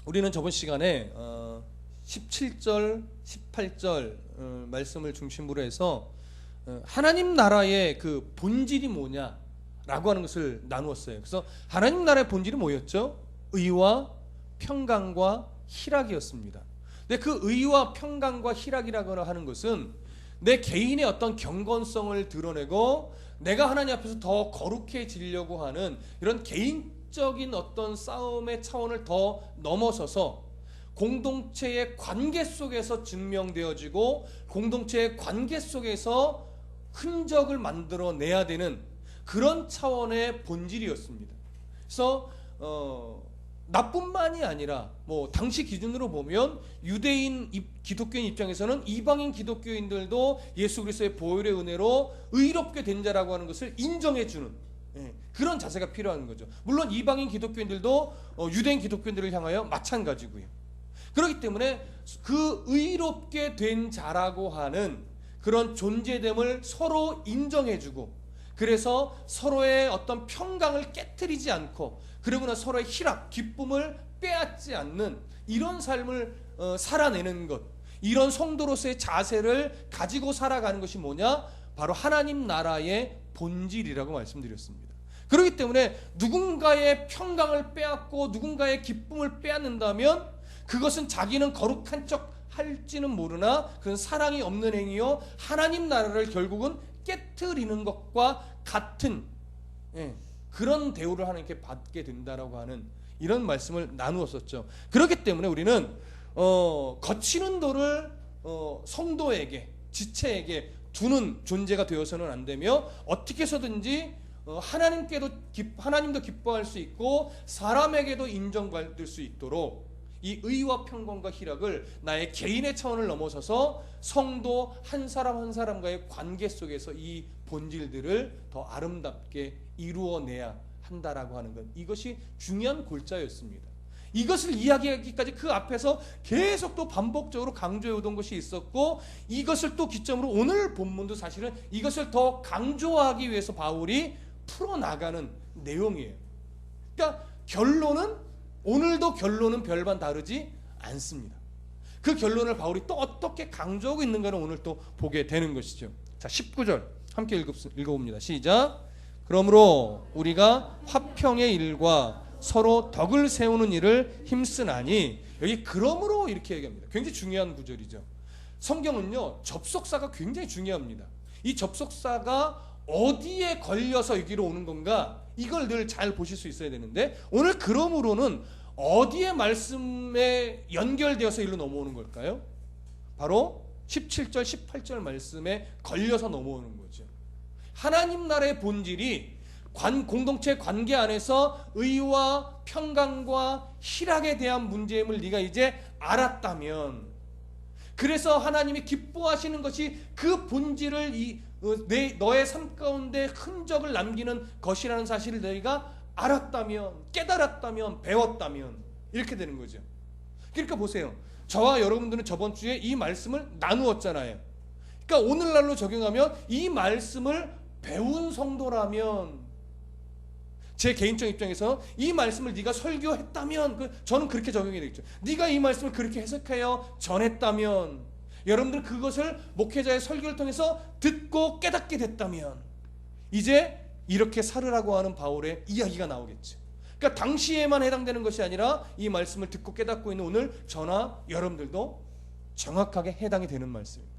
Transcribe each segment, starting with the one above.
우리는 저번 시간에 17절, 18절 말씀을 중심으로 해서 하나님 나라의 그 본질이 뭐냐라고 하는 것을 나누었어요. 그래서 하나님 나라의 본질이 뭐였죠? 의와 평강과 희락이었습니다. 근데 그 의와 평강과 희락이라고 하는 것은 내 개인의 어떤 경건성을 드러내고 내가 하나님 앞에서 더 거룩해지려고 하는 이런 개인적인 어떤 싸움의 차원을 더 넘어서서 공동체의 관계 속에서 증명되어지고 공동체의 관계 속에서 흔적을 만들어내야 되는 그런 차원의 본질이었습니다. 그래서 나뿐만이 아니라 당시 기준으로 보면 유대인 기독교인 입장에서는 이방인 기독교인들도 예수 그리스도의 보혈의 은혜로 의롭게 된 자라고 하는 것을 인정해주는 그런 자세가 필요한 거죠. 물론 이방인 기독교인들도 유대인 기독교인들을 향하여 마찬가지고요. 그렇기 때문에 그 의롭게 된 자라고 하는 그런 존재됨을 서로 인정해주고, 그래서 서로의 어떤 평강을 깨트리지 않고, 그러고나 서로의 희락, 기쁨을 빼앗지 않는 이런 삶을 살아내는 것, 이런 성도로서의 자세를 가지고 살아가는 것이 뭐냐? 바로 하나님 나라의 본질이라고 말씀드렸습니다. 그렇기 때문에 누군가의 평강을 빼앗고 누군가의 기쁨을 빼앗는다면 그것은 자기는 거룩한 척 할지는 모르나 그건 사랑이 없는 행위요, 하나님 나라를 결국은 깨트리는 것과 같은 그런 대우를 하나님께 받게 된다라고 하는 이런 말씀을 나누었었죠. 그렇기 때문에 우리는 거치는 돌을 성도에게, 지체에게 두는 존재가 되어서는 안 되며, 어떻게 해서든지 하나님도 기뻐할 수 있고 사람에게도 인정받을 수 있도록 이 의와 평강과 희락을 나의 개인의 차원을 넘어서서 성도 한 사람 한 사람과의 관계 속에서 이 본질들을 더 아름답게 이루어내야 한다라고 하는 것, 이것이 중요한 골자였습니다. 이것을 이야기하기까지 그 앞에서 계속 또 반복적으로 강조해 오던 것이 있었고, 이것을 또 기점으로 오늘 본문도 사실은 이것을 더 강조하기 위해서 바울이 풀어나가는 내용이에요. 그러니까 오늘도 결론은 별반 다르지 않습니다. 그 결론을 바울이 또 어떻게 강조하고 있는가를 오늘 또 보게 되는 것이죠. 자, 19절 함께 읽어봅니다. 시작. 그러므로 우리가 화평의 일과 서로 덕을 세우는 일을 힘쓰나니, 여기 그러므로 이렇게 얘기합니다. 굉장히 중요한 구절이죠. 성경은요, 접속사가 굉장히 중요합니다. 이 접속사가 어디에 걸려서 여기로 오는 건가, 이걸 늘 잘 보실 수 있어야 되는데, 오늘 그러므로는 어디에 말씀에 연결되어서 일로 넘어오는 걸까요? 바로 17절 18절 말씀에 걸려서 넘어오는 거죠. 하나님 나라의 본질이 공동체 관계 안에서 의와 평강과 희락에 대한 문제임을 네가 이제 알았다면, 그래서 하나님이 기뻐하시는 것이 그 본질을 너의 삶 가운데 흔적을 남기는 것이라는 사실을 너희가 알았다면, 깨달았다면, 배웠다면, 이렇게 되는 거죠. 그러니까 보세요, 저와 여러분들은 저번 주에 이 말씀을 나누었잖아요. 그러니까 오늘날로 적용하면 이 말씀을 배운 성도라면, 제 개인적 입장에서 이 말씀을 네가 설교했다면, 저는 그렇게 적용이 되겠죠. 네가 이 말씀을 그렇게 해석하여 전했다면, 여러분들 그것을 목회자의 설교를 통해서 듣고 깨닫게 됐다면, 이제 이렇게 살으라고 하는 바울의 이야기가 나오겠죠. 그러니까 당시에만 해당되는 것이 아니라 이 말씀을 듣고 깨닫고 있는 오늘 저나 여러분들도 정확하게 해당이 되는 말씀입니다.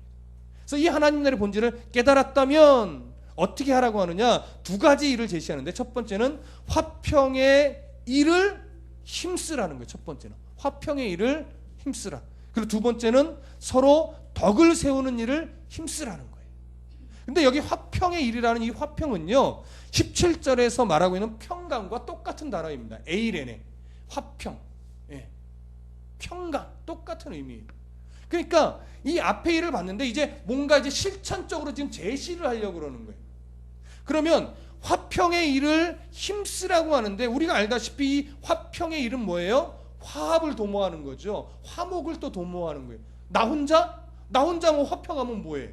그래서 이 하나님 나라의 본질을 깨달았다면 어떻게 하라고 하느냐, 두 가지 일을 제시하는데, 첫 번째는 화평의 일을 힘쓰라는 거예요. 첫 번째는 화평의 일을 힘쓰라. 그리고 두 번째는 서로 덕을 세우는 일을 힘쓰라는 거예요. 근데 여기 화평의 일이라는 이 화평은요, 17절에서 말하고 있는 평강과 똑같은 단어입니다. 에이레네, 화평, 평강, 똑같은 의미예요. 그러니까 이 앞에 일을 봤는데 이제 뭔가 이제 실천적으로 지금 제시를 하려고 그러는 거예요. 그러면 화평의 일을 힘쓰라고 하는데, 우리가 알다시피 이 화평의 일은 뭐예요? 화합을 도모하는 거죠. 화목을 또 도모하는 거예요. 나 혼자 화평하면 뭐해?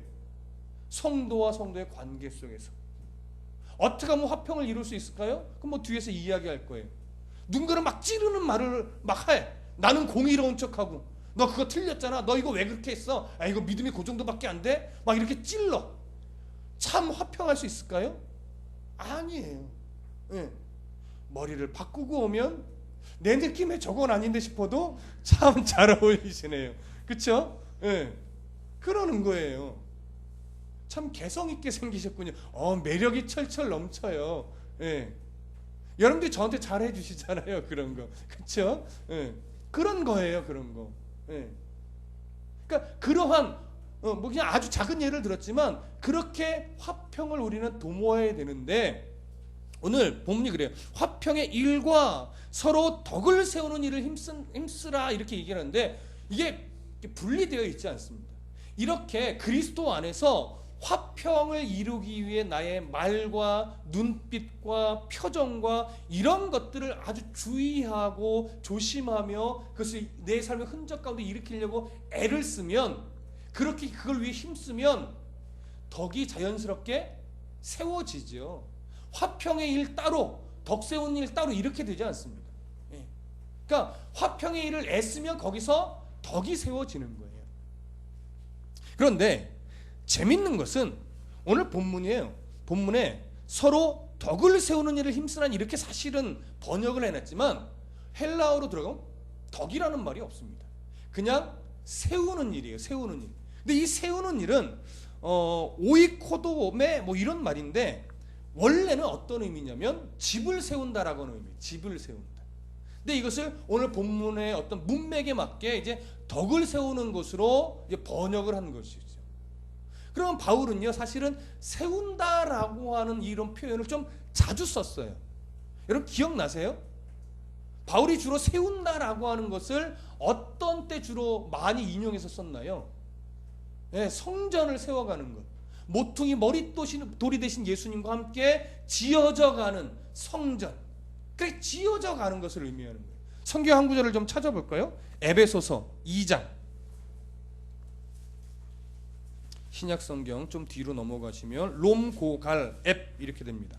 성도와 성도의 관계 속에서 어떻게 하면 화평을 이룰 수 있을까요? 그럼 뒤에서 이야기할 거예요. 누군가를 막 찌르는 말을 막 해. 나는 공의로운 척하고, 너 그거 틀렸잖아, 너 이거 왜 그렇게 했어, 아 이거 믿음이 그 정도밖에 안 돼, 막 이렇게 찔러. 참 화평할 수 있을까요? 아니에요. 예. 머리를 바꾸고 오면 내 느낌에 저건 아닌데 싶어도 참 잘 어울리시네요. 그쵸? 예. 그러는 거예요. 참 개성 있게 생기셨군요. 매력이 철철 넘쳐요. 예. 여러분들이 저한테 잘 해주시잖아요. 그런 거. 그쵸? 예. 그런 거예요. 그런 거. 예. 그러니까 그러한 뭐 그냥 아주 작은 예를 들었지만 그렇게 화평을 우리는 도모해야 되는데, 오늘 본문이 그래요. 화평의 일과 서로 덕을 세우는 일을 힘쓰라 이렇게 얘기하는데, 이게 분리되어 있지 않습니다. 이렇게 그리스도 안에서 화평을 이루기 위해 나의 말과 눈빛과 표정과 이런 것들을 아주 주의하고 조심하며 그것을 내 삶의 흔적 가운데 일으키려고 애를 쓰면, 그렇게 그걸 위해 힘쓰면 덕이 자연스럽게 세워지죠. 화평의 일 따로, 덕 세우는 일 따로 이렇게 되지 않습니다. 그러니까 화평의 일을 애쓰면 거기서 덕이 세워지는 거예요. 그런데 재밌는 것은 오늘 본문이에요. 본문에 서로 덕을 세우는 일을 힘쓰라니 이렇게 사실은 번역을 해놨지만 헬라어로 들어가면 덕이라는 말이 없습니다. 그냥 세우는 일이에요. 세우는 일. 근데 이 세우는 일은 오이코도메 뭐 이런 말인데, 원래는 어떤 의미냐면 집을 세운다라고 하는 의미예요. 집을 세운다. 근데 이것을 오늘 본문의 어떤 문맥에 맞게 이제 덕을 세우는 것으로 이제 번역을 한 것이죠. 그러면 바울은요, 사실은 세운다라고 하는 이런 표현을 좀 자주 썼어요. 여러분 기억나세요? 바울이 주로 세운다라고 하는 것을 어떤 때 주로 많이 인용해서 썼나요? 네, 성전을 세워가는 것, 모퉁이 머릿돌이 되신 예수님과 함께 지어져 가는 성전, 그래 지어져 가는 것을 의미하는 거예요. 성경 한 구절을 좀 찾아볼까요? 에베소서 2장. 신약 성경 좀 뒤로 넘어가시면 롬고갈 앱 이렇게 됩니다.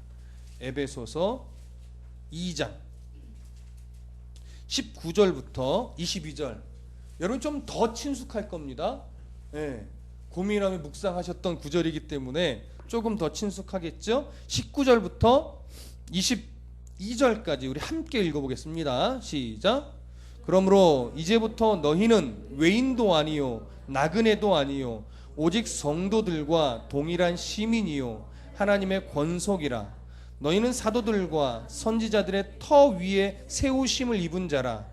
에베소서 2장 19절부터 22절. 여러분 좀 더 친숙할 겁니다. 예, 고민하며 묵상하셨던 구절이기 때문에 조금 더 친숙하겠죠. 19절부터 22절까지 우리 함께 읽어보겠습니다. 시작. 그러므로 이제부터 너희는 외인도 아니요 나그네도 아니요 오직 성도들과 동일한 시민이요 하나님의 권속이라. 너희는 사도들과 선지자들의 터 위에 세우심을 입은 자라.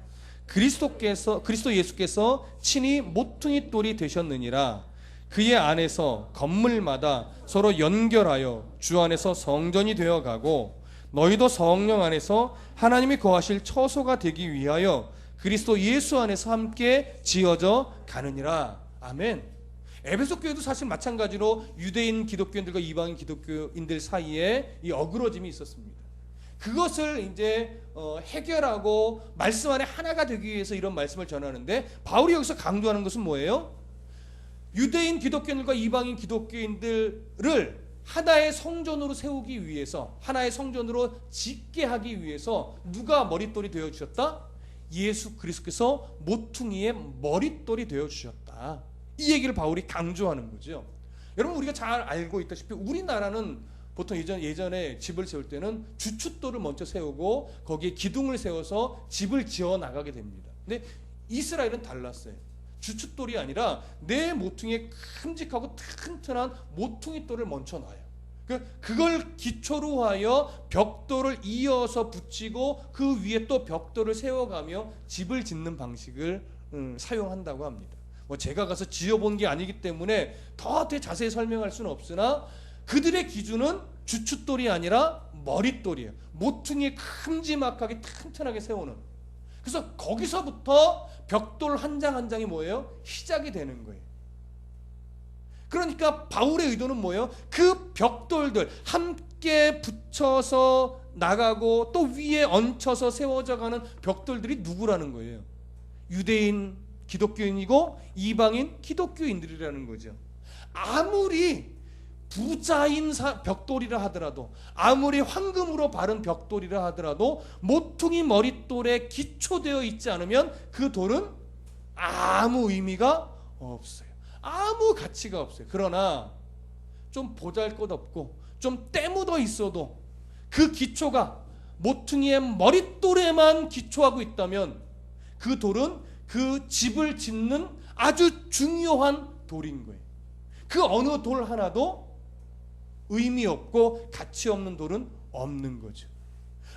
그리스도 예수께서 친히 모퉁이 돌이 되셨느니라. 그의 안에서 건물마다 서로 연결하여 주 안에서 성전이 되어가고, 너희도 성령 안에서 하나님이 거하실 처소가 되기 위하여 그리스도 예수 안에서 함께 지어져 가느니라. 아멘. 에베소 교회도 사실 마찬가지로 유대인 기독교인들과 이방인 기독교인들 사이에 이 어그러짐이 있었습니다. 그것을 이제 해결하고 말씀 안에 하나가 되기 위해서 이런 말씀을 전하는데, 바울이 여기서 강조하는 것은 뭐예요? 유대인 기독교인들과 이방인 기독교인들을 하나의 성전으로 세우기 위해서, 하나의 성전으로 짓게 하기 위해서 누가 머릿돌이 되어주셨다? 예수 그리스도께서 모퉁이의 머릿돌이 되어주셨다. 이 얘기를 바울이 강조하는 거죠. 여러분 우리가 잘 알고 있다시피 우리나라는 보통 예전에 집을 세울 때는 주춧돌을 먼저 세우고 거기에 기둥을 세워서 집을 지어 나가게 됩니다. 근데 이스라엘은 달랐어요. 주춧돌이 아니라 내 모퉁이에 큼직하고 튼튼한 모퉁이 돌을 먼저 놔요. 그걸 기초로 하여 벽돌을 이어서 붙이고 그 위에 또 벽돌을 세워가며 집을 짓는 방식을 사용한다고 합니다. 뭐 제가 가서 지어본 게 아니기 때문에 더 자세히 설명할 수는 없으나 그들의 기준은 주춧돌이 아니라 머릿돌이에요. 모퉁이에 큼지막하게 튼튼하게 세우는. 그래서 거기서부터 벽돌 한 장 한 장이 뭐예요? 시작이 되는 거예요. 그러니까 바울의 의도는 뭐예요? 그 벽돌들 함께 붙여서 나가고 또 위에 얹혀서 세워져 가는 벽돌들이 누구라는 거예요? 유대인 기독교인이고 이방인 기독교인들이라는 거죠. 아무리 부자인 벽돌이라 하더라도, 아무리 황금으로 바른 벽돌이라 하더라도 모퉁이 머릿돌에 기초되어 있지 않으면 그 돌은 아무 의미가 없어요. 아무 가치가 없어요. 그러나 좀 보잘것없고 좀 때묻어 있어도 그 기초가 모퉁이의 머릿돌에만 기초하고 있다면 그 돌은 그 집을 짓는 아주 중요한 돌인 거예요. 그 어느 돌 하나도 의미 없고 가치 없는 돌은 없는 거죠.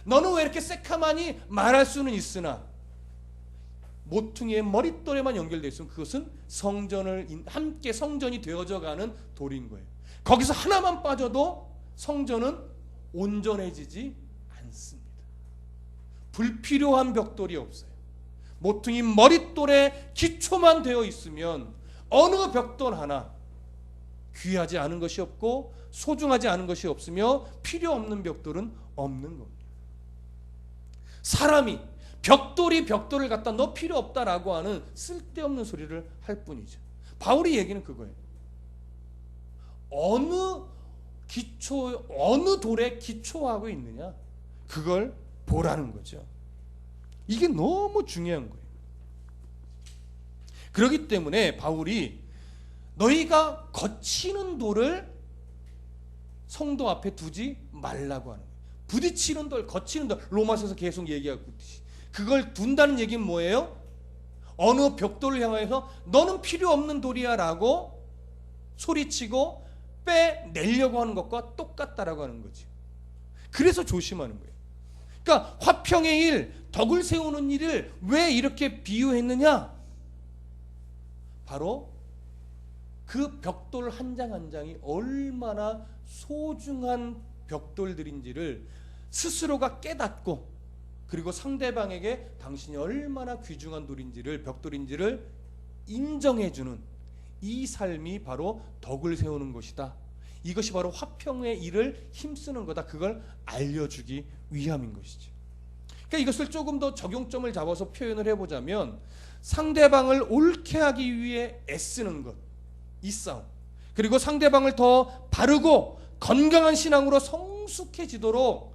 너는 왜 이렇게 새카마니 말할 수는 있으나 모퉁이의 머릿돌에만 연결되어 있으면 그것은 함께 성전이 되어져 가는 돌인 거예요. 거기서 하나만 빠져도 성전은 온전해지지 않습니다. 불필요한 벽돌이 없어요. 모퉁이 머릿돌에 기초만 되어 있으면 어느 벽돌 하나 귀하지 않은 것이 없고 소중하지 않은 것이 없으며 필요 없는 벽돌은 없는 겁니다. 사람이 벽돌이 벽돌을 갖다 너 필요 없다라고 하는 쓸데없는 소리를 할 뿐이죠. 바울이 얘기는 그거예요. 어느 돌에 기초하고 있느냐, 그걸 보라는 거죠. 이게 너무 중요한 거예요. 그렇기 때문에 바울이 너희가 거치는 돌을 성도 앞에 두지 말라고 하는 거예요. 부딪히는 돌, 거치는 돌, 로마서에서 계속 얘기하고 있듯이 그걸 둔다는 얘기는 뭐예요? 어느 벽돌을 향해서 너는 필요 없는 돌이야 라고 소리치고 빼내려고 하는 것과 똑같다라고 하는 거지. 그래서 조심하는 거예요. 그러니까 화평의 일, 덕을 세우는 일을 왜 이렇게 비유했느냐? 바로 그 벽돌 한 장 한 장이 얼마나 소중한 벽돌들인지를 스스로가 깨닫고, 그리고 상대방에게 당신이 얼마나 귀중한 돌인지를, 벽돌인지를 인정해주는 이 삶이 바로 덕을 세우는 것이다. 이것이 바로 화평의 일을 힘쓰는 거다. 그걸 알려주기 위함인 것이죠. 그러니까 이것을 조금 더 적용점을 잡아서 표현을 해보자면, 상대방을 옳게 하기 위해 애쓰는 것, 이 싸움, 그리고 상대방을 더 바르고 건강한 신앙으로 성숙해지도록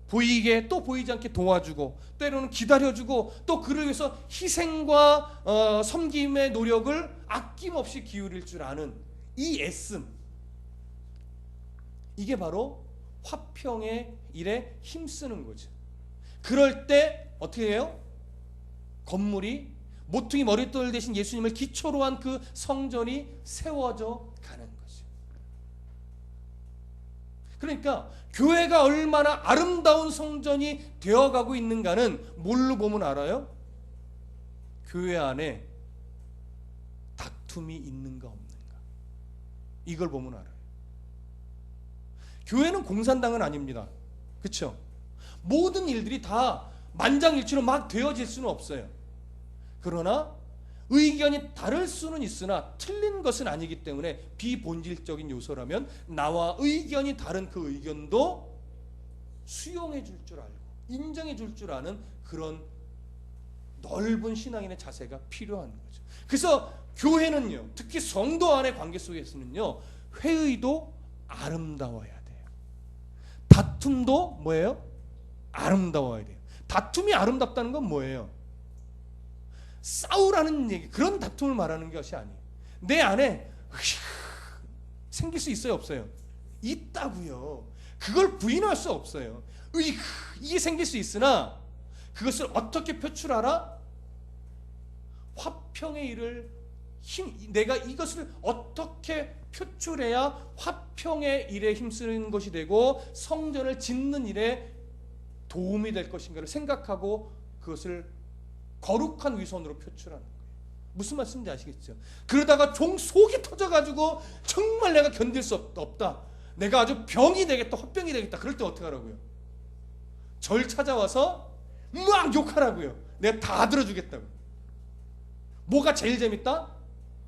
보이게 또 보이지 않게 도와주고, 때로는 기다려주고, 또 그를 위해서 희생과 섬김의 노력을 아낌없이 기울일 줄 아는 이 애씀, 이게 바로 화평의 일에 힘쓰는 거죠. 그럴 때 어떻게 해요? 건물이 모퉁이 머릿돌 대신 예수님을 기초로 한 그 성전이 세워져 가는 거죠. 그러니까 교회가 얼마나 아름다운 성전이 되어가고 있는가는 뭘로 보면 알아요? 교회 안에 다툼이 있는가 없는가, 이걸 보면 알아요. 교회는 공산당은 아닙니다. 그렇죠? 모든 일들이 다 만장일치로 막 되어질 수는 없어요. 그러나 의견이 다를 수는 있으나 틀린 것은 아니기 때문에 비본질적인 요소라면 나와 의견이 다른 그 의견도 수용해 줄 줄 알고 인정해 줄 줄 아는 그런 넓은 신앙인의 자세가 필요한 거죠. 그래서 교회는요, 특히 성도 안의 관계 속에서는요, 회의도 아름다워야 돼요. 다툼도 뭐예요? 아름다워야 돼요. 다툼이 아름답다는 건 뭐예요? 싸우라는 얘기, 그런 다툼을 말하는 것이 아니에요. 내 안에 생길 수 있어요, 없어요? 있다고요. 그걸 부인할 수 없어요. 이게 생길 수 있으나 그것을 어떻게 표출하라? 화평의 일을 내가 이것을 어떻게 표출해야 화평의 일에 힘쓰는 것이 되고 성전을 짓는 일에 도움이 될 것인가를 생각하고 그것을 거룩한 위선으로 표출하는 거예요. 무슨 말씀인지 아시겠죠? 그러다가 종 속이 터져가지고 정말 내가 견딜 수 없다, 내가 아주 병이 되겠다, 화병이 되겠다, 그럴 때 어떻게 하라고요? 절 찾아와서 막 욕하라고요. 내가 다 들어주겠다고. 뭐가 제일 재밌다?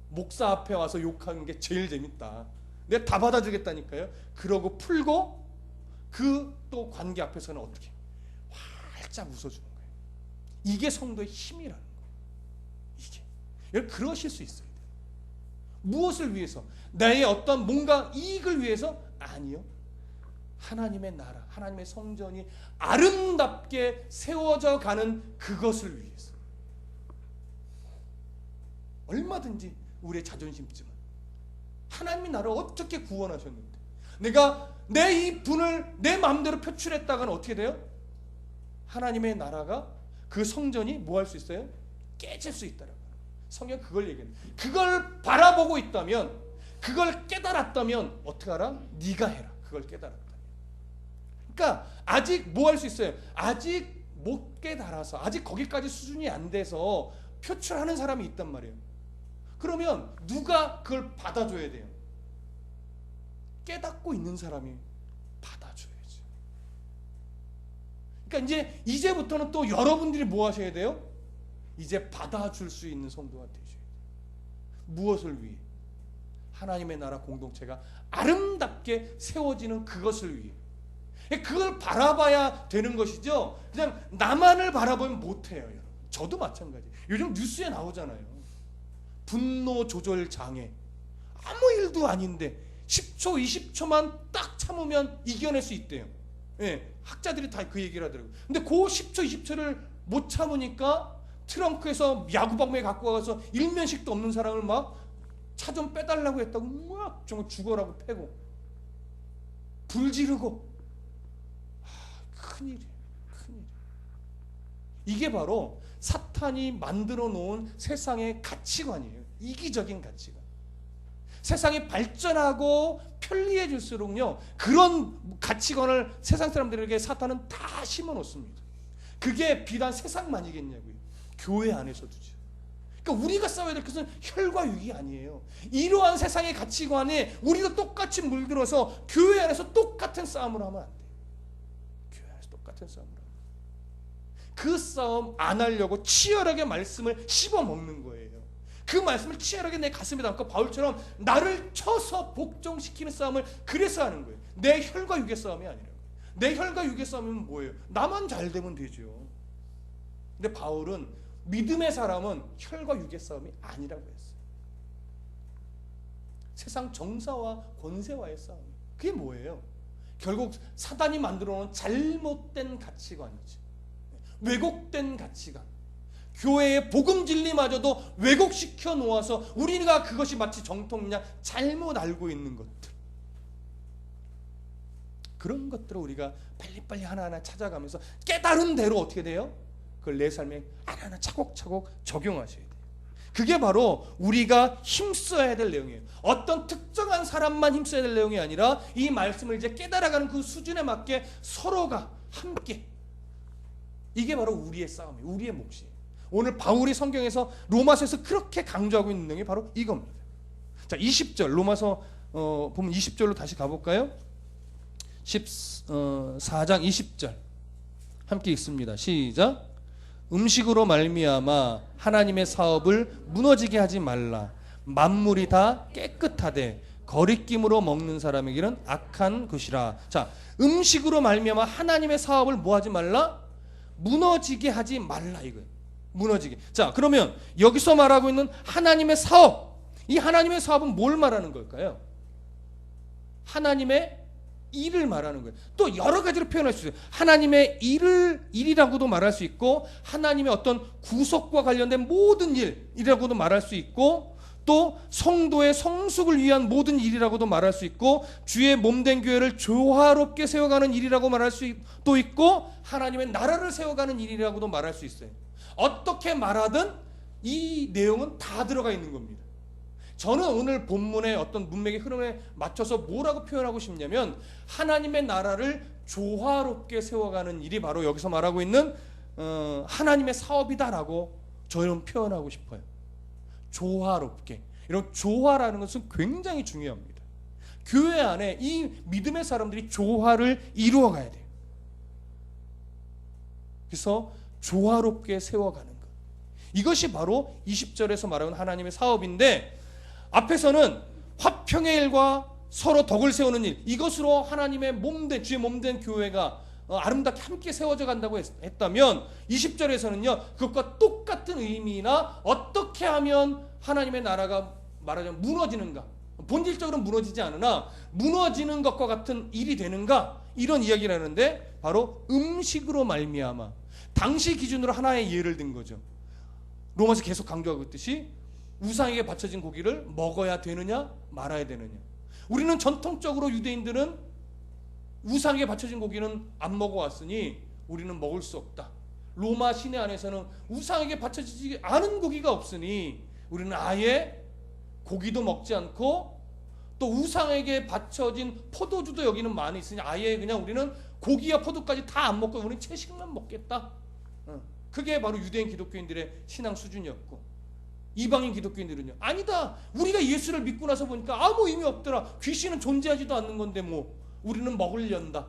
목사 앞에 와서 욕하는 게 제일 재밌다. 내가 다 받아주겠다니까요. 그러고 풀고 그 또 관계 앞에서는 어떻게 활짝 웃어주는 거예요. 이게 성도의 힘이라는 거예요. 이게 여러분, 그러실 수 있어야 돼요. 무엇을 위해서? 나의 어떤 뭔가 이익을 위해서? 아니요. 하나님의 나라, 하나님의 성전이 아름답게 세워져 가는 그것을 위해서. 얼마든지 우리의 자존심쯤은 하나님의 나라를 어떻게 구원하셨는데 내가 내 이 분을 내 마음대로 표출했다가는 어떻게 돼요? 하나님의 나라가 그 성전이 뭐 할 수 있어요? 깨질 수 있다라고. 성경 그걸 얘기해요. 그걸 바라보고 있다면, 그걸 깨달았다면 어떻게 하라? 네가 해라. 그걸 깨달았다면. 그러니까 아직 뭐 할 수 있어요? 아직 못 깨달아서, 아직 거기까지 수준이 안 돼서 표출하는 사람이 있단 말이에요. 그러면 누가 그걸 받아줘야 돼요? 깨닫고 있는 사람이 받아줘야죠. 그러니까 이제부터는 또 여러분들이 뭐 하셔야 돼요? 이제 받아줄 수 있는 성도가 되셔야 돼요. 무엇을 위해? 하나님의 나라 공동체가 아름답게 세워지는 그것을 위해. 그걸 바라봐야 되는 것이죠. 그냥 나만을 바라보면 못해요. 여러분. 저도 마찬가지. 요즘 뉴스에 나오잖아요. 분노 조절 장애. 아무 일도 아닌데 10초, 20초만 딱 참으면 이겨낼 수 있대요. 예, 학자들이 다 그 얘기를 하더라고요. 근데 그 10초, 20초를 못 참으니까 트렁크에서 야구방망이 갖고 가서 일면식도 없는 사람을 막 차 좀 빼달라고 했다고 막 정말 죽어라고 패고 불 지르고. 큰일이에요. 큰일. 이게 바로 사탄이 만들어 놓은 세상의 가치관이에요. 이기적인 가치관. 세상이 발전하고 편리해질수록요, 그런 가치관을 세상 사람들에게 사탄은 다 심어 놓습니다. 그게 비단 세상만이겠냐고요. 교회 안에서도죠. 그러니까 우리가 싸워야 될 것은 혈과 육이 아니에요. 이러한 세상의 가치관에 우리도 똑같이 물들어서 교회 안에서 똑같은 싸움을 하면 안 돼요. 교회 안에서 똑같은 싸움을 하면 그 싸움 안 하려고 치열하게 말씀을 씹어먹는 거예요. 그 말씀을 치열하게 내 가슴에 담고 바울처럼 나를 쳐서 복종시키는 싸움을 그래서 하는 거예요. 내 혈과 육의 싸움이 아니라고. 내 혈과 육의 싸움은 뭐예요? 나만 잘 되면 되죠. 근데 바울은 믿음의 사람은 혈과 육의 싸움이 아니라고 했어요. 세상 정사와 권세와의 싸움. 그게 뭐예요? 결국 사단이 만들어 놓은 잘못된 가치관이죠. 왜곡된 가치관. 교회의 복음 진리마저도 왜곡시켜 놓아서 우리가 그것이 마치 정통이냐 잘못 알고 있는 것들. 그런 것들을 우리가 빨리빨리 하나하나 찾아가면서 깨달은 대로 어떻게 돼요? 그걸 내 삶에 하나하나 차곡차곡 적용하셔야 돼요. 그게 바로 우리가 힘써야 될 내용이에요. 어떤 특정한 사람만 힘써야 될 내용이 아니라 이 말씀을 이제 깨달아가는 그 수준에 맞게 서로가 함께. 이게 바로 우리의 싸움이에요. 우리의 몫이에요. 오늘 바울이 성경에서 로마서에서 그렇게 강조하고 있는 내용이 바로 이겁니다. 자, 20절 로마서 보면 20절로 다시 가볼까요? 14장 20절 함께 읽습니다. 시작. 음식으로 말미암아 하나님의 사업을 무너지게 하지 말라. 만물이 다 깨끗하되 거리낌으로 먹는 사람에게는 악한 것이라. 자, 음식으로 말미암아 하나님의 사업을 뭐 하지 말라? 무너지게 하지 말라 이거예요. 무너지게. 자, 그러면 여기서 말하고 있는 하나님의 사업, 이 하나님의 사업은 뭘 말하는 걸까요? 하나님의 일을 말하는 거예요. 또 여러 가지로 표현할 수 있어요. 하나님의 일이라고도 말할 수 있고, 하나님의 어떤 구속과 관련된 모든 일이라고도 말할 수 있고, 또 성도의 성숙을 위한 모든 일이라고도 말할 수 있고, 주의 몸된 교회를 조화롭게 세워가는 일이라고 말할 수도 있고, 하나님의 나라를 세워가는 일이라고도 말할 수 있어요. 어떻게 말하든 이 내용은 다 들어가 있는 겁니다. 저는 오늘 본문의 어떤 문맥의 흐름에 맞춰서 뭐라고 표현하고 싶냐면, 하나님의 나라를 조화롭게 세워가는 일이 바로 여기서 말하고 있는 하나님의 사업이다라고 저는 표현하고 싶어요. 조화롭게. 이런 조화라는 것은 굉장히 중요합니다. 교회 안에 이 믿음의 사람들이 조화를 이루어 가야 돼요. 그래서 조화롭게 세워가는 것. 이것이 바로 20절에서 말하는 하나님의 사업인데, 앞에서는 화평의 일과 서로 덕을 세우는 일, 이것으로 하나님의 몸된, 주의 몸된 교회가 아름답게 함께 세워져 간다고 했다면, 20절에서는요 그것과 똑같은 의미나 어떻게 하면 하나님의 나라가 말하자면 무너지는가? 본질적으로 무너지지 않으나 무너지는 것과 같은 일이 되는가? 이런 이야기를 하는데 바로 음식으로 말미암아 당시 기준으로 하나의 예를 든 거죠. 로마서 계속 강조하고 있듯이 우상에게 바쳐진 고기를 먹어야 되느냐 말아야 되느냐. 우리는 전통적으로 유대인들은 우상에게 바쳐진 고기는 안 먹어왔으니 우리는 먹을 수 없다. 로마 시내 안에서는 우상에게 바쳐지지 않은 고기가 없으니 우리는 아예 고기도 먹지 않고 또 우상에게 바쳐진 포도주도 여기는 많이 있으니 아예 그냥 우리는 고기와 포도까지 다 안 먹고 우리는 채식만 먹겠다. 그게 바로 유대인 기독교인들의 신앙 수준이었고, 이방인 기독교인들은요, 아니다, 우리가 예수를 믿고 나서 보니까 아무 의미 없더라, 귀신은 존재하지도 않는 건데 뭐 우리는 먹으련다.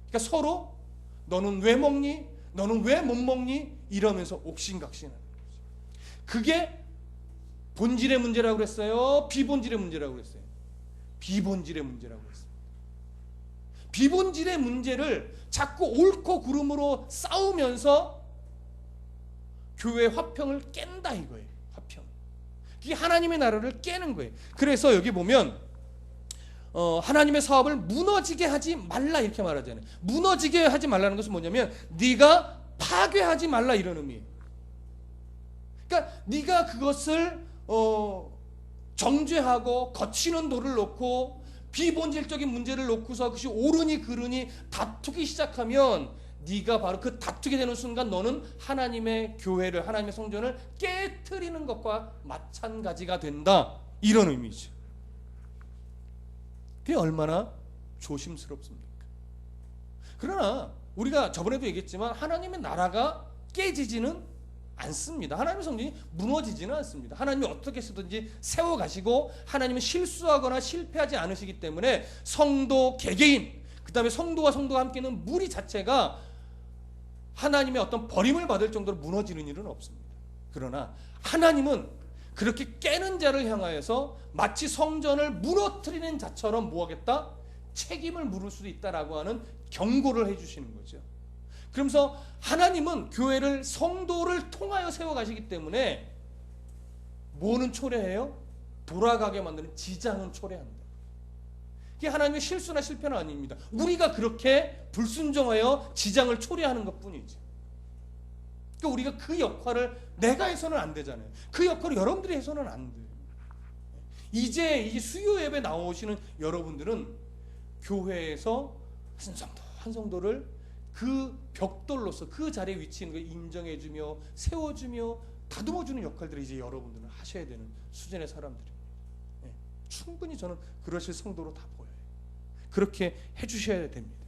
그러니까 서로 너는 왜 먹니? 너는 왜 못 먹니? 이러면서 옥신각신하는 거죠. 그게 본질의 문제라고 그랬어요? 비본질의 문제라고 그랬어요? 비본질의 문제라고 그랬어요. 비본질의 문제를 자꾸 옳고 그름으로 싸우면서 교회의 화평을 깬다 이거예요. 화평. 이게 하나님의 나라를 깨는 거예요. 그래서 여기 보면 하나님의 사업을 무너지게 하지 말라 이렇게 말하잖아요. 무너지게 하지 말라는 것은 뭐냐면 네가 파괴하지 말라 이런 의미예요. 그러니까 네가 그것을 정죄하고 거치는 도를 놓고 비본질적인 문제를 놓고서 그것이 옳으니 그르니 다투기 시작하면 네가 바로 그 다투게 되는 순간 너는 하나님의 교회를, 하나님의 성전을 깨트리는 것과 마찬가지가 된다 이런 의미죠. 그게 얼마나 조심스럽습니까? 그러나 우리가 저번에도 얘기했지만 하나님의 나라가 깨지지는 않습니다. 하나님의 성전이 무너지지는 않습니다. 하나님이 어떻게 쓰든지 세워가시고 하나님은 실수하거나 실패하지 않으시기 때문에 성도 개개인, 그 다음에 성도와 성도가 함께 있는 무리 자체가 하나님의 어떤 버림을 받을 정도로 무너지는 일은 없습니다. 그러나 하나님은 그렇게 깨는 자를 향하여서 마치 성전을 무너뜨리는 자처럼 뭐하겠다? 책임을 물을 수도 있다라고 하는 경고를 해주시는 거죠. 그러면서 하나님은 교회를 성도를 통하여 세워가시기 때문에 뭐는 초래해요? 돌아가게 만드는 지장은 초래합니다. 이게 하나님의 실수나 실패는 아닙니다. 우리가 그렇게 불순종하여 지장을 초래하는 것뿐이죠. 그러니까 우리가 그 역할을 내가 해서는 안 되잖아요. 그 역할을 여러분들이 해서는 안 돼요. 이제 이 수요 예배 나오시는 여러분들은 교회에서 한 성도를 그 벽돌로서 그 자리에 위치한 걸 인정해주며 세워주며 다듬어주는 역할들을 이제 여러분들은 하셔야 되는 수준의 사람들입니다. 충분히 저는 그러실 성도로 다 보여요. 그렇게 해주셔야 됩니다.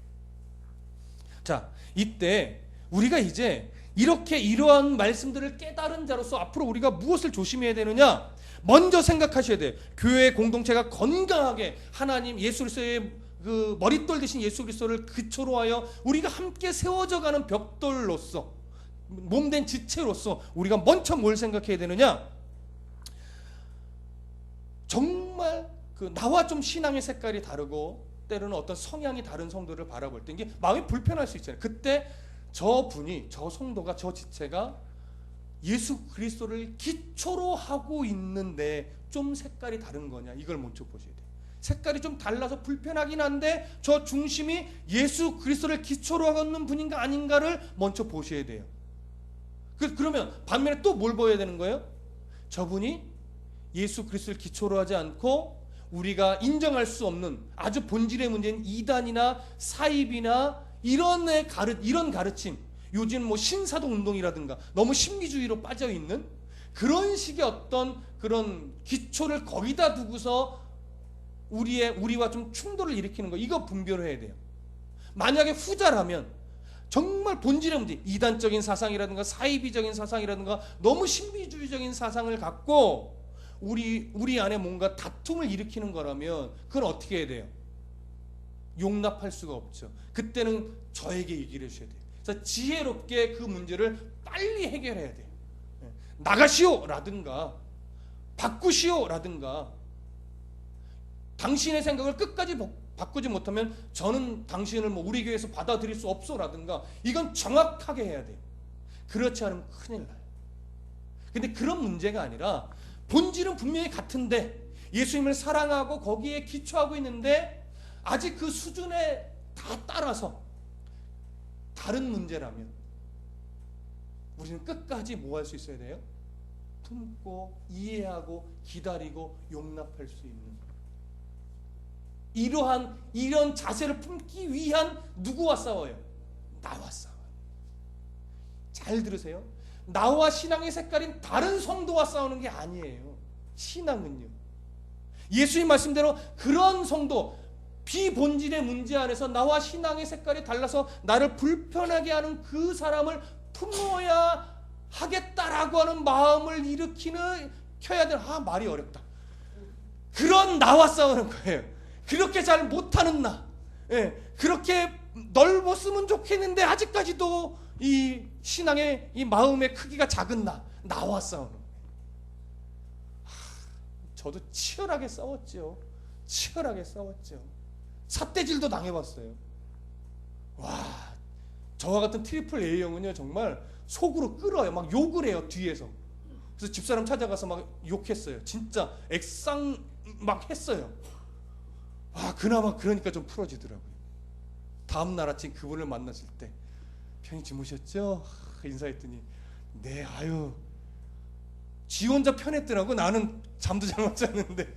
자, 이때 우리가 이제 이렇게 이러한 말씀들을 깨달은 자로서 앞으로 우리가 무엇을 조심해야 되느냐? 먼저 생각하셔야 돼요. 교회 공동체가 건강하게 하나님 예수 그리스도의 그 머릿돌 대신 예수 그리스도를 기초로 하여 우리가 함께 세워져가는 벽돌로서 몸된 지체로서 우리가 먼저 뭘 생각해야 되느냐? 정말 그 나와 좀 신앙의 색깔이 다르고 때로는 어떤 성향이 다른 성도를 바라볼 때 이게 마음이 불편할 수 있잖아요. 그때 저 분이, 저 성도가, 저 지체가 예수 그리스도를 기초로 하고 있는데 좀 색깔이 다른 거냐, 이걸 먼저 보셔야 돼요. 색깔이 좀 달라서 불편하긴 한데 저 중심이 예수 그리스도를 기초로 하고 있는 분인가 아닌가를 먼저 보셔야 돼요. 그러면 반면에 또 뭘 보여야 되는 거예요? 저분이 예수 그리스도를 기초로 하지 않고 우리가 인정할 수 없는 아주 본질의 문제인 이단이나 사입이나 이런 가르침, 요즘 뭐 신사동 운동이라든가 너무 신비주의로 빠져 있는 그런 식의 어떤 그런 기초를 거기다 두고서 우리와 좀 충돌을 일으키는 거, 이거 분별해야 돼요. 만약에 후자라면 정말 본질의 문제, 이단적인 사상이라든가 사이비적인 사상이라든가 너무 신비주의적인 사상을 갖고 우리 안에 뭔가 다툼을 일으키는 거라면 그건 어떻게 해야 돼요? 용납할 수가 없죠. 그때는 저에게 얘기를 해주셔야 돼요. 그래서 지혜롭게 그 문제를 빨리 해결해야 돼요. 나가시오! 라든가 바꾸시오! 라든가 당신의 생각을 끝까지 바꾸지 못하면 저는 당신을 우리 교회에서 받아들일 수 없어 라든가 이건 정확하게 해야 돼요. 그렇지 않으면 큰일 나요. 근데 그런 문제가 아니라 본질은 분명히 같은데 예수님을 사랑하고 거기에 기초하고 있는데 아직 그 수준에 다 따라서 다른 문제라면 우리는 끝까지 뭐 할 수 있어야 돼요? 품고 이해하고 기다리고 용납할 수 있는 이런 자세를 품기 위한 누구와 싸워요? 나와 싸워요. 잘 들으세요. 나와 신앙의 색깔인 다른 성도와 싸우는 게 아니에요. 신앙은요. 예수님 말씀대로 그런 성도, 비본질의 문제 안에서 나와 신앙의 색깔이 달라서 나를 불편하게 하는 그 사람을 품어야 하겠다라고 하는 마음을 켜야 되는, 말이 어렵다. 그런 나와 싸우는 거예요. 그렇게 잘 못하는 나, 그렇게 넓었으면 좋겠는데 아직까지도 이 신앙의 이 마음의 크기가 작은 나와 싸우는 거예요. 저도 치열하게 싸웠죠. 삿대질도 당해봤어요. 저와 같은 트리플 A형은요 정말 속으로 끓어요. 막 욕을 해요 뒤에서. 그래서 집사람 찾아가서 막 욕했어요. 진짜 액상 막 했어요. 그나마 그러니까 좀 풀어지더라고요. 다음날 아침 그분을 만났을 때 편히 주무셨죠? 인사했더니 네, 지 혼자 편했더라고. 나는 잠도 잘 못 잤는데.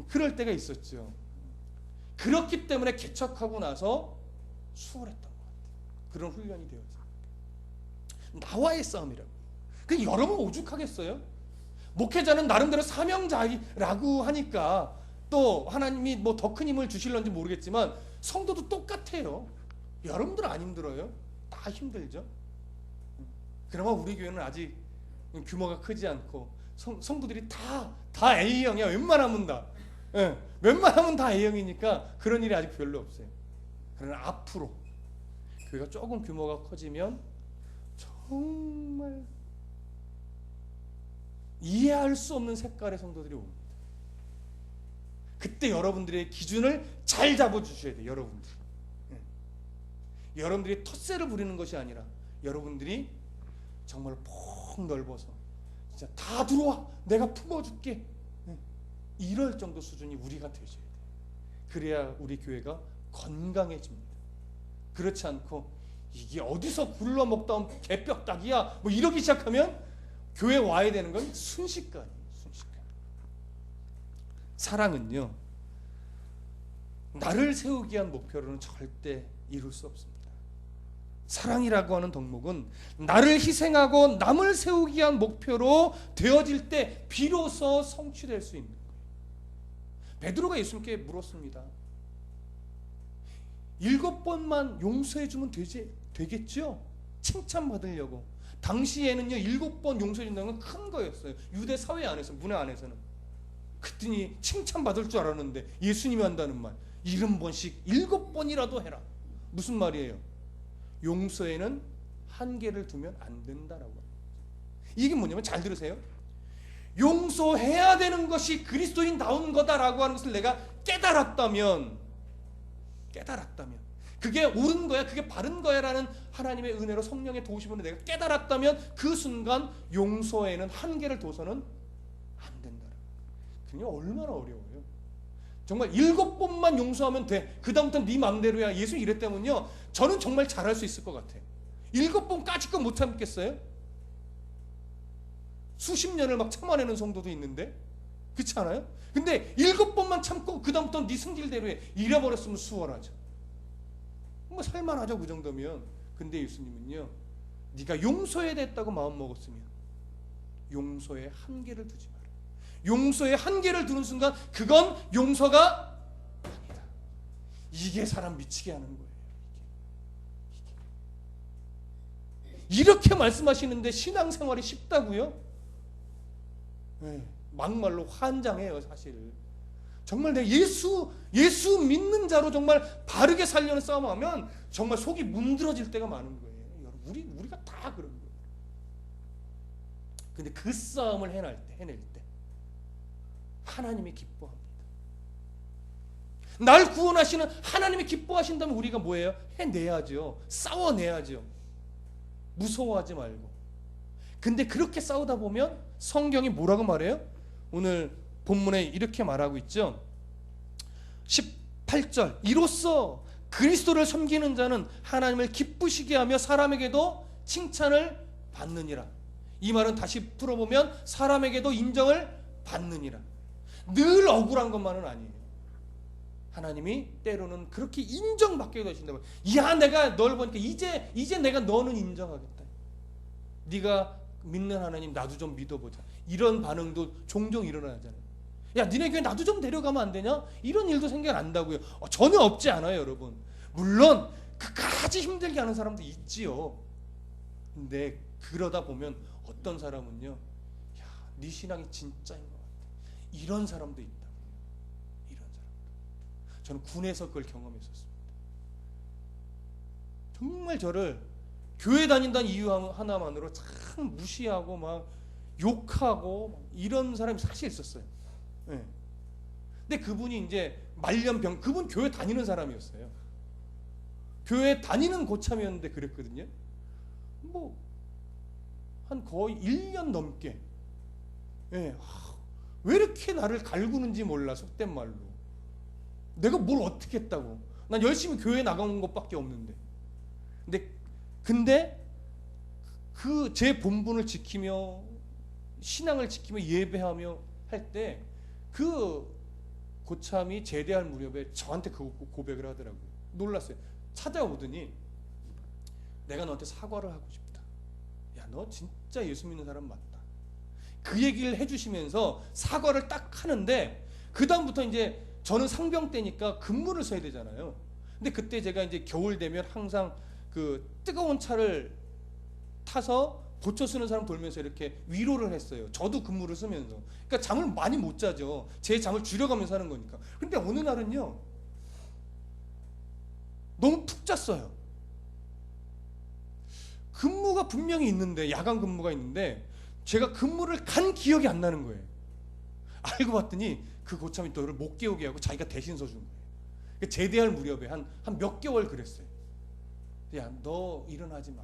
그럴 때가 있었죠. 그렇기 때문에 개척하고 나서 수월했던 것 같아요. 그런 훈련이 되어서 나와의 싸움이라고. 여러분 오죽하겠어요? 목회자는 나름대로 사명자라고 하니까 또 하나님이 뭐 더 큰 힘을 주실런지 모르겠지만 성도도 똑같아요. 여러분들 안 힘들어요? 다 힘들죠. 그나마 우리 교회는 아직 규모가 크지 않고 성도들이 다 A형이야. 웬만하면 다. 웬만하면 다 A형이니까 그런 일이 아직 별로 없어요. 그러나 앞으로 교회가 조금 규모가 커지면 정말 이해할 수 없는 색깔의 성도들이 옵니다. 그때 여러분들의 기준을 잘 잡아주셔야 돼요. 여러분들이 텃세를 부리는 것이 아니라 여러분들이 정말 폭 넓어서 진짜 다 들어와, 내가 품어줄게, 이럴 정도 수준이 우리가 되셔야 돼요. 그래야 우리 교회가 건강해집니다. 그렇지 않고 이게 어디서 굴러먹다 온 개뼈딱이야 뭐 이러기 시작하면 교회 와야 되는 건 순식간이에요. 사랑은요 나를 세우기 위한 목표로는 절대 이룰 수 없습니다. 사랑이라고 하는 덕목은 나를 희생하고 남을 세우기 위한 목표로 되어질 때 비로소 성취될 수 있는 거예요. 베드로가 예수님께 물었습니다. 7번만 용서해주면 되겠죠? 칭찬받으려고. 당시에는요 7번 용서해준다는 건 큰 거였어요. 유대 사회 안에서, 문화 안에서는. 그랬더니 칭찬받을 줄 알았는데 예수님이 한다는 말, 70번씩 7번이라도 해라. 무슨 말이에요? 용서에는 한계를 두면 안 된다라고 합니다. 이게 뭐냐면, 잘 들으세요. 용서해야 되는 것이 그리스도인다운 거다라고 하는 것을 내가 깨달았다면 그게 옳은 거야, 그게 바른 거야라는 하나님의 은혜로 성령의 도우심으로 내가 깨달았다면 그 순간 용서에는 한계를 둬서는 안 된다. 그게 얼마나 어려워요. 정말 7번만 용서하면 돼, 그 다음부터는 네 맘대로야, 예수 이랬다면요 저는 정말 잘할 수 있을 것 같아요. 7번까지 못 참겠어요? 수십 년을 막 참아내는 성도도 있는데, 그렇지 않아요? 근데 7번만 참고 그 다음부터는 네 승질대로 해, 잃어버렸으면 수월하죠. 뭐 살만하죠 그 정도면. 근데 예수님은요 네가 용서해야 됐다고 마음 먹었으면 용서에 한계를 두지 마라. 용서에 한계를 두는 순간 그건 용서가 아니다. 이게 사람 미치게 하는 거예요. 이렇게 말씀하시는데 신앙생활이 쉽다고요? 네, 막말로 환장해요 사실. 정말 내 예수 믿는 자로 정말 바르게 살려는 싸움하면 정말 속이 문드러질 때가 많은 거예요. 여러분, 우리가 다 그런 거예요. 근데 그 싸움을 해낼 때 하나님이 기뻐합니다. 날 구원하시는 하나님이 기뻐하신다면 우리가 뭐예요? 해내야죠. 싸워내야죠. 무서워하지 말고. 근데 그렇게 싸우다 보면 성경이 뭐라고 말해요? 오늘 본문에 이렇게 말하고 있죠. 18절, 이로써 그리스도를 섬기는 자는 하나님을 기쁘시게 하며 사람에게도 칭찬을 받느니라. 이 말은 다시 풀어보면 사람에게도 인정을 받느니라. 늘 억울한 것만은 아니에요. 하나님이 때로는 그렇게 인정받게 되신다고. 야, 내가 널 보니까 이제 내가 너는 인정하겠다. 네가 믿는 하나님 나도 좀 믿어보자. 이런 반응도 종종 일어나잖아요. 야, 니네 교회 나도 좀 데려가면 안 되냐? 이런 일도 생겨난다고요. 전혀 없지 않아요, 여러분. 물론 그까지 힘들게 하는 사람도 있지요. 근데 그러다 보면 어떤 사람은요, 야, 네 신앙이 진짜인 것 같아. 이런 사람도 있다. 이런 사람도. 저는 군에서 그걸 경험했었습니다. 정말 저를 교회 다닌다는 이유 하나만으로 참 무시하고 막 욕하고 이런 사람이 사실 있었어요. 네. 근데 그분이 이제 말년병, 그분 교회 다니는 사람이었어요. 교회 다니는 고참이었는데 그랬거든요. 뭐 한 거의 1년 넘게, 예, 왜 이렇게 나를 갈구는지 몰라. 속된 말로 내가 뭘 어떻게 했다고. 난 열심히 교회 나가는 것밖에 없는데. 근데 그 제 본분을 지키며 신앙을 지키며 예배하며 할 때 그 고참이 제대할 무렵에 저한테 그 고백을 하더라고요. 놀랐어요. 찾아오더니 내가 너한테 사과를 하고 싶다. 야, 너 진짜 예수 믿는 사람 맞다. 그 얘기를 해주시면서 사과를 딱 하는데, 그 다음부터 이제 저는 상병 때니까 근무를 서야 되잖아요. 근데 그때 제가 이제 겨울 되면 항상 그 뜨거운 차를 타서 보초 쓰는 사람 돌면서 이렇게 위로를 했어요. 저도 근무를 쓰면서. 그러니까 잠을 많이 못 자죠. 제 잠을 줄여가면서 하는 거니까. 근데 어느 날은요, 너무 푹 잤어요. 근무가 분명히 있는데, 야간 근무가 있는데 제가 근무를 간 기억이 안 나는 거예요. 알고 봤더니 그 고참이 또 저를 못 깨우게 하고 자기가 대신 서준 거예요. 제대할 무렵에 한 몇 개월 그랬어요. 야, 너 일어나지 마.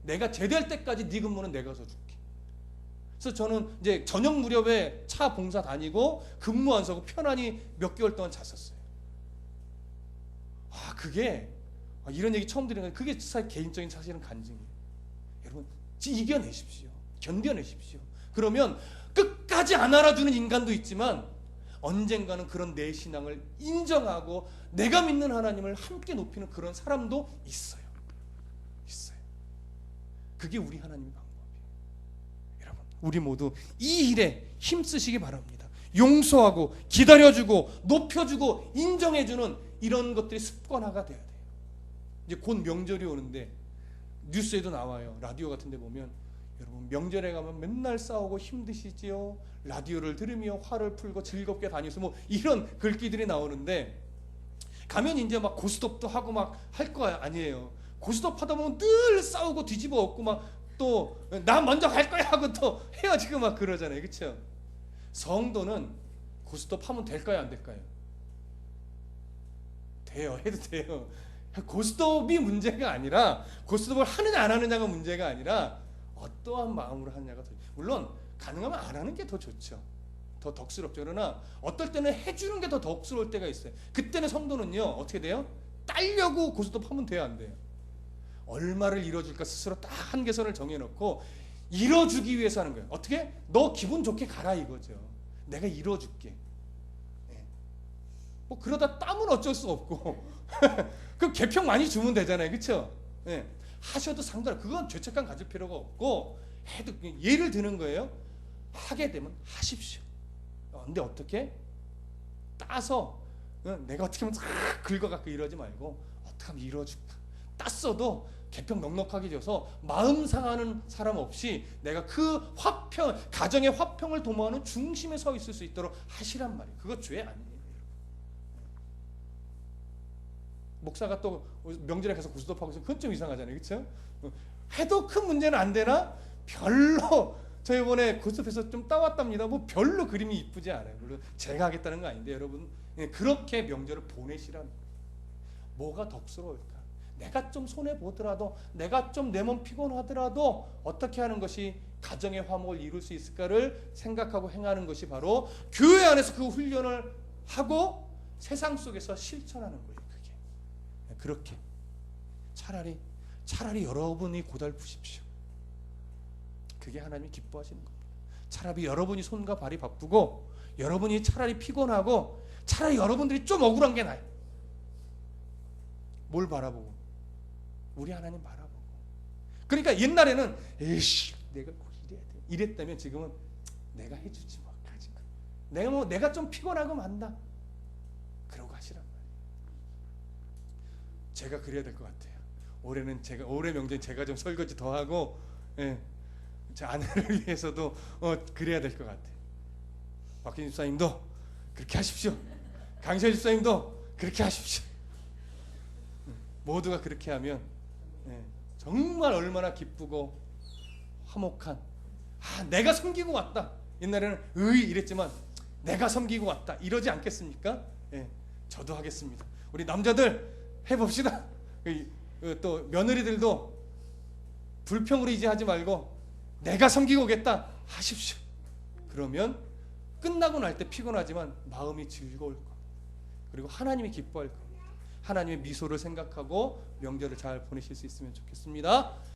내가 제대할 때까지 네 근무는 내가 서줄게. 그래서 저는 이제 저녁 무렵에 차 봉사 다니고 근무 안 서고 편안히 몇 개월 동안 잤었어요. 그게 이런 얘기 처음 들은 거예요. 그게 개인적인 사실은 간증이에요. 여러분, 이겨내십시오. 견뎌내십시오. 그러면 끝까지 안 알아주는 인간도 있지만 언젠가는 그런 내 신앙을 인정하고 내가 믿는 하나님을 함께 높이는 그런 사람도 있어요. 그게 우리 하나님의 방법이에요. 여러분, 우리 모두 이 일에 힘쓰시기 바랍니다. 용서하고 기다려주고 높여주고 인정해주는 이런 것들이 습관화가 돼야 돼요. 이제 곧 명절이 오는데 뉴스에도 나와요. 라디오 같은 데 보면 여러분, 명절에 가면 맨날 싸우고 힘드시지요. 라디오를 들으며 화를 풀고 즐겁게 다니면서 뭐 이런 글귀들이 나오는데, 가면 이제 막 고스톱도 하고 막 할 거 아니에요. 고스톱 하다 보면 늘 싸우고 뒤집어 엎고 막 또 나 먼저 갈 거야 하고 또 헤어지고 막 그러잖아요. 그렇죠? 성도는 고스톱 하면 될까요, 안 될까요? 돼요. 해도 돼요. 고스톱이 문제가 아니라, 고스톱을 하느냐 안 하느냐가 문제가 아니라 어떠한 마음으로 하느냐가 더, 물론 가능하면 안 하는 게 더 좋죠. 더 덕스럽죠. 그러나 어떨 때는 해주는 게 더 덕스러울 때가 있어요. 그때는 성도는요, 어떻게 돼요? 따려고 고스톱 하면 돼요, 안 돼요? 얼마를 잃어줄까 스스로 딱 한계선을 정해놓고 잃어주기 위해서 하는 거예요. 어떻게? 너 기분 좋게 가라 이거죠. 내가 잃어줄게. 뭐 그러다 땀은 어쩔 수 없고 그럼 개평 많이 주면 되잖아요. 그렇죠? 하셔도 상관, 그건 죄책감 가질 필요가 없고, 해도 예를 드는 거예요. 하게 되면 하십시오. 근데 어떻게? 따서 내가 어떻게 하면 싹 긁어갖고 이러지 말고 어떻게 하면 이뤄줄까? 땄어도 개평 넉넉하게 줘서 마음 상하는 사람 없이 내가 그 화평, 가정의 화평을 도모하는 중심에 서 있을 수 있도록 하시란 말이에요. 그거 죄 아니에요. 목사가 또 명절에 가서 고스톱하고 있으면 그건 좀 이상하잖아요. 그렇죠? 해도 큰 문제는 안 되나? 별로, 저 이번에 고스톱에서 좀 따왔답니다. 뭐 별로 그림이 이쁘지 않아요. 물론 제가 하겠다는 거 아닌데 여러분, 그렇게 명절을 보내시라는 거예요. 뭐가 덕스러울까? 내가 좀 손해 보더라도, 내가 좀 내 몸 피곤하더라도 어떻게 하는 것이 가정의 화목을 이룰 수 있을까를 생각하고 행하는 것이 바로 교회 안에서 그 훈련을 하고 세상 속에서 실천하는 거예요. 그게 그렇게 차라리 여러분이 고달프십시오. 그게 하나님이 기뻐하시는 겁니다. 차라리 여러분이 손과 발이 바쁘고 여러분이 차라리 피곤하고 차라리 여러분들이 좀 억울한 게 나아요. 뭘 바라보고? 우리 하나님 바라보고. 그러니까 옛날에는 에이씨 내가 꼭 이래야 돼 이랬다면 지금은 내가 해주지 뭐 가지. 내가 좀 피곤하고 만다. 그러고 하시란 말이에요. 제가 그래야 될 것 같아요. 올해 명절 제가 좀 설거지 더 하고, 예, 제 아내를 위해서도 그래야 될 것 같아요. 박진 집사님도 그렇게 하십시오. 강철 집사님도 그렇게 하십시오. 모두가 그렇게 하면 정말 얼마나 기쁘고 화목한, 내가 섬기고 왔다. 옛날에는 이랬지만 내가 섬기고 왔다 이러지 않겠습니까? 저도 하겠습니다. 우리 남자들 해봅시다. 또 며느리들도 불평으로 이제 하지 말고 내가 섬기고 오겠다 하십시오. 그러면 끝나고 날 때 피곤하지만 마음이 즐거울 겁니다. 그리고 하나님이 기뻐할 겁니다. 하나님의 미소를 생각하고 명절을 잘 보내실 수 있으면 좋겠습니다.